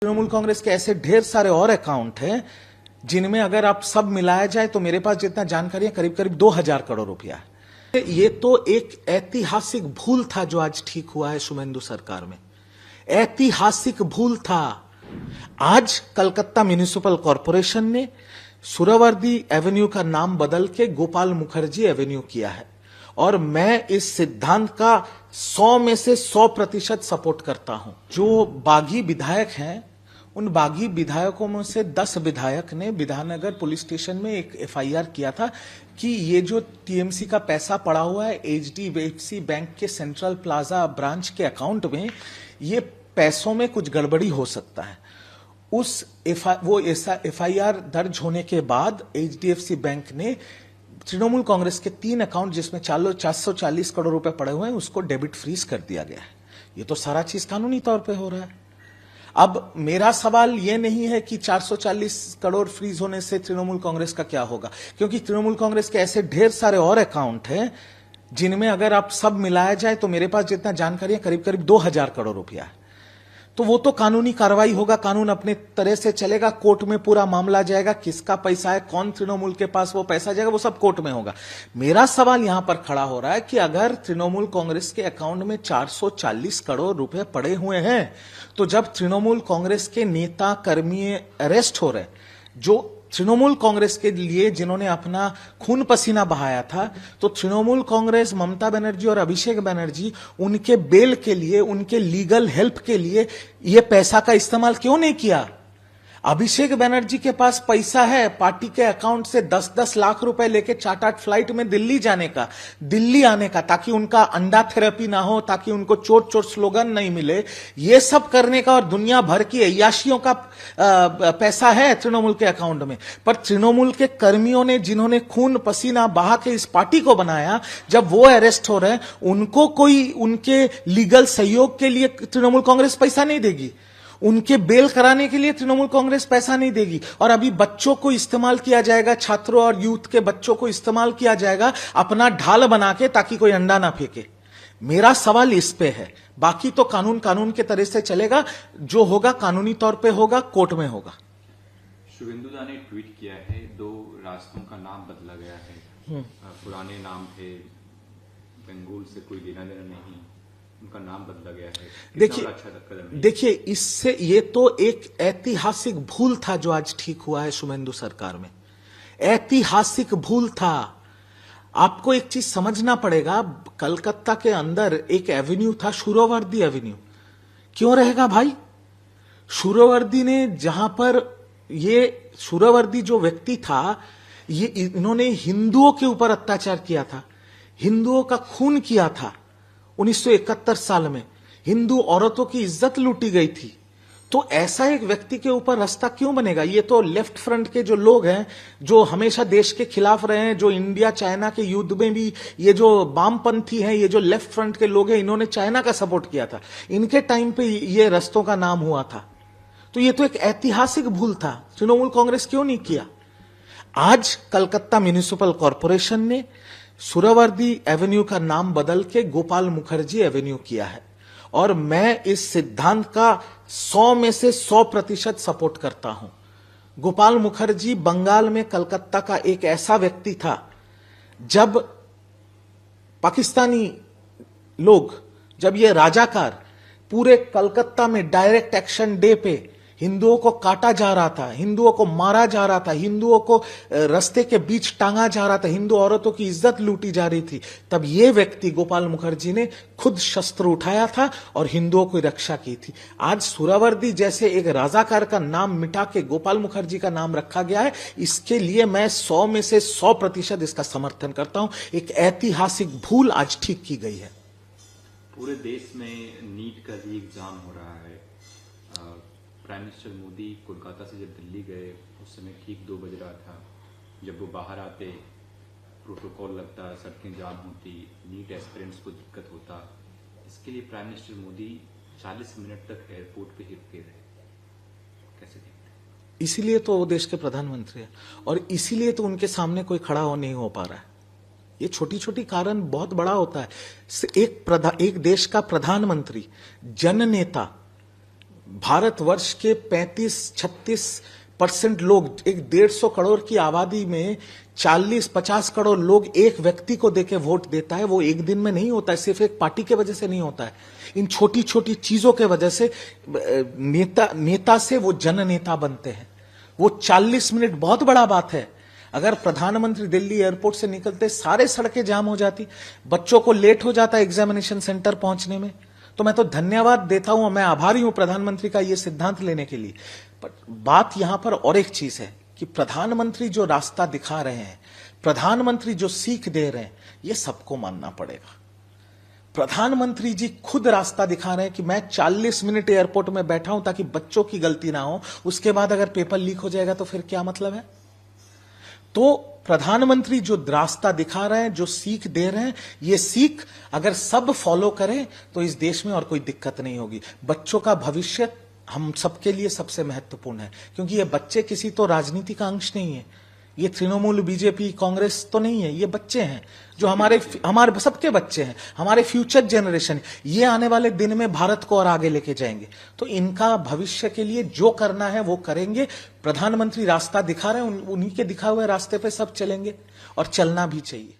तृणमूल कांग्रेस के ऐसे ढेर सारे और अकाउंट हैं जिनमें अगर आप सब मिलाया जाए तो मेरे पास जितना जानकारी है करीब करीब 2000 करोड़ रुपया है। ये तो एक ऐतिहासिक भूल था जो आज ठीक हुआ है शुभेंदु सरकार में। ऐतिहासिक भूल था। आज कलकत्ता म्युनिसिपल कॉरपोरेशन ने सुहरावर्दी एवेन्यू का नाम बदल के गोपाल मुखर्जी एवेन्यू किया है और मैं इस सिद्धांत का 100 में से 100% सपोर्ट करता हूं। जो बागी विधायक हैं उन बागी विधायकों में से 10 विधायक ने विधाननगर पुलिस स्टेशन में एक एफआईआर किया था कि ये जो टीएमसी का पैसा पड़ा हुआ है एचडीएफसी बैंक के सेंट्रल प्लाजा ब्रांच के अकाउंट में, ये पैसों में कुछ गड़बड़ी हो सकता है। वो एफआईआर दर्ज होने के बाद एचडीएफसी बैंक ने तृणमूल कांग्रेस के 3 अकाउंट जिसमें 440 करोड़ रुपए पड़े हुए हैं उसको डेबिट फ्रीज कर दिया गया है। ये तो सारा चीज कानूनी तौर पे हो रहा है। अब मेरा सवाल यह नहीं है कि 440 करोड़ फ्रीज होने से तृणमूल कांग्रेस का क्या होगा, क्योंकि तृणमूल कांग्रेस के ऐसे ढेर सारे और अकाउंट हैं जिनमें अगर आप सब मिलाया जाए तो मेरे पास जितना जानकारी है करीब करीब 2000 करोड़ रुपया है। तो वो तो कानूनी कार्रवाई होगा, कानून अपने तरह से चलेगा, कोर्ट में पूरा मामला जाएगा, किसका पैसा है, कौन तृणमूल के पास वो पैसा जाएगा, वो सब कोर्ट में होगा। मेरा सवाल यहां पर खड़ा हो रहा है कि अगर तृणमूल कांग्रेस के अकाउंट में 440 करोड़ रुपए पड़े हुए हैं तो जब तृणमूल कांग्रेस के नेता कर्मी अरेस्ट हो रहे, जो तृणमूल कांग्रेस के लिए जिन्होंने अपना खून पसीना बहाया था, तो तृणमूल कांग्रेस ममता बनर्जी और अभिषेक बनर्जी उनके बेल के लिए, उनके लीगल हेल्प के लिए ये पैसा का इस्तेमाल क्यों नहीं किया? अभिषेक बनर्जी के पास पैसा है पार्टी के अकाउंट से 10-10 लाख रुपए लेके 4-8 फ्लाइट में दिल्ली जाने का, दिल्ली आने का, ताकि उनका अंडा थेरेपी ना हो, ताकि उनको चोट चोट स्लोगन नहीं मिले, ये सब करने का। और दुनिया भर की अय्याशियों का पैसा है तृणमूल के अकाउंट में। पर तृणमूल के कर्मियों ने, जिन्होंने खून पसीना बहा के इस पार्टी को बनाया, जब वो अरेस्ट हो रहे हैं उनको कोई उनके लीगल सहयोग के लिए तृणमूल कांग्रेस पैसा नहीं देगी, उनके बेल कराने के लिए तृणमूल कांग्रेस पैसा नहीं देगी। और अभी बच्चों को इस्तेमाल किया जाएगा, छात्रों और यूथ के बच्चों को इस्तेमाल किया जाएगा अपना ढाल बना के, ताकि कोई अंडा ना फेंके। मेरा सवाल इस पे है। बाकी तो कानून के तरह से चलेगा, जो होगा कानूनी तौर पे होगा, कोर्ट में होगा। शुभेंदु दा ने ट्वीट किया है 2 रास्तों का नाम बदला गया है। पुराने नाम थे, बंगाल से कोई लेना देना नहीं, उनका नाम बदला गया है। देखिए इससे ये तो एक ऐतिहासिक भूल था जो आज ठीक हुआ है शुभेंदु सरकार में। ऐतिहासिक भूल था। आपको एक चीज समझना पड़ेगा, कलकत्ता के अंदर एक एवेन्यू था सुहरावर्दी एवेन्यू। क्यों रहेगा भाई? सुहरावर्दी ने, जहां पर ये सुहरावर्दी जो व्यक्ति था, ये इन्होंने हिंदुओं के ऊपर अत्याचार किया था, हिंदुओं का खून किया था। 1971 साल में हिंदू औरतों की इज्जत लूटी गई थी। तो ऐसा एक व्यक्ति के ऊपर रास्ता क्यों बनेगा? ये तो लेफ्ट फ्रंट के जो लोग हैं, जो हमेशा देश के खिलाफ रहे हैं, जो इंडिया चाइना के युद्ध में भी, ये जो वामपंथी हैं, ये जो लेफ्ट फ्रंट के लोग हैं, इन्होंने चाइना का सपोर्ट किया था, इनके टाइम पे ये रास्तों का नाम हुआ था। तो ये तो एक ऐतिहासिक भूल था। तृणमूल कांग्रेस क्यों नहीं किया? आज कलकत्ता म्युनिसिपल कॉरपोरेशन ने सुहरावर्दी एवेन्यू का नाम बदल के गोपाल मुखर्जी एवेन्यू किया है और मैं इस सिद्धांत का 100 में से 100% सपोर्ट करता हूं। गोपाल मुखर्जी बंगाल में कलकत्ता का एक ऐसा व्यक्ति था, जब पाकिस्तानी लोग, जब ये राजाकार पूरे कलकत्ता में डायरेक्ट एक्शन डे पे हिंदुओं को काटा जा रहा था, हिंदुओं को मारा जा रहा था, हिंदुओं को रास्ते के बीच टांगा जा रहा था, हिंदू औरतों की इज्जत लूटी जा रही थी, तब ये व्यक्ति गोपाल मुखर्जी ने खुद शस्त्र उठाया था और हिंदुओं की रक्षा की थी। आज सुहरावर्दी जैसे एक राजाकार का नाम मिटा के गोपाल मुखर्जी का नाम रखा गया है, इसके लिए मैं 100 में से 100% इसका समर्थन करता हूं। एक ऐतिहासिक भूल आज ठीक की गई है। पूरे देश में नीट का भी एग्जाम हो रहा है। प्राइम मिनिस्टर मोदी कोलकाता से जब दिल्ली गए उस समय ठीक 2 बज रहा था। जब वो बाहर आते प्रोटोकॉल लगता, सड़कें जाम होती, नीट एस्पिरेंट्स को दिक्कत होता। इसके लिए प्राइम मिनिस्टर मोदी 40 मिनट तक एयरपोर्ट पे ही रुके रहे। कैसे देखते हैं? इसीलिए तो वो देश के प्रधानमंत्री है और इसीलिए तो उनके सामने कोई खड़ा नहीं हो पा रहा है। ये छोटी छोटी कारण बहुत बड़ा होता है। एक देश का प्रधानमंत्री, जननेता, भारतवर्ष के 35-36% लोग, एक 150 करोड़ की आबादी में 40-50 करोड़ लोग एक व्यक्ति को देके वोट देता है। वो एक दिन में नहीं होता है, सिर्फ एक पार्टी के वजह से नहीं होता है। इन छोटी छोटी चीजों के वजह से नेता से वो जननेता बनते हैं। वो 40 मिनट बहुत बड़ा बात है। अगर प्रधानमंत्री दिल्ली एयरपोर्ट से निकलते सारे सड़कें जाम हो जाती, बच्चों को लेट हो जाता एग्जामिनेशन सेंटर पहुंचने में, तो मैं तो धन्यवाद देता हूं, मैं आभारी हूं प्रधानमंत्री का ये सिद्धांत लेने के लिए। पर बात यहां पर और एक चीज है कि प्रधानमंत्री जो रास्ता दिखा रहे हैं, प्रधानमंत्री जो सीख दे रहे हैं, ये सबको मानना पड़ेगा। प्रधानमंत्री जी खुद रास्ता दिखा रहे हैं कि मैं 40 मिनट एयरपोर्ट में बैठा हूं ताकि बच्चों की गलती ना हो, उसके बाद अगर पेपर लीक हो जाएगा तो फिर क्या मतलब है। तो प्रधानमंत्री जो रास्ता दिखा रहे हैं, जो सीख दे रहे हैं, ये सीख अगर सब फॉलो करें तो इस देश में और कोई दिक्कत नहीं होगी। बच्चों का भविष्य हम सबके लिए सबसे महत्वपूर्ण है, क्योंकि ये बच्चे किसी तो राजनीति का अंश नहीं है। ये तृणमूल, बीजेपी, कांग्रेस तो नहीं है। ये बच्चे हैं जो हमारे सबके बच्चे हैं, हमारे फ्यूचर जनरेशन। ये आने वाले दिन में भारत को और आगे लेके जाएंगे। तो इनका भविष्य के लिए जो करना है वो करेंगे। प्रधानमंत्री रास्ता दिखा रहे हैं, उन्हीं के दिखा हुए रास्ते पे सब चलेंगे और चलना भी चाहिए।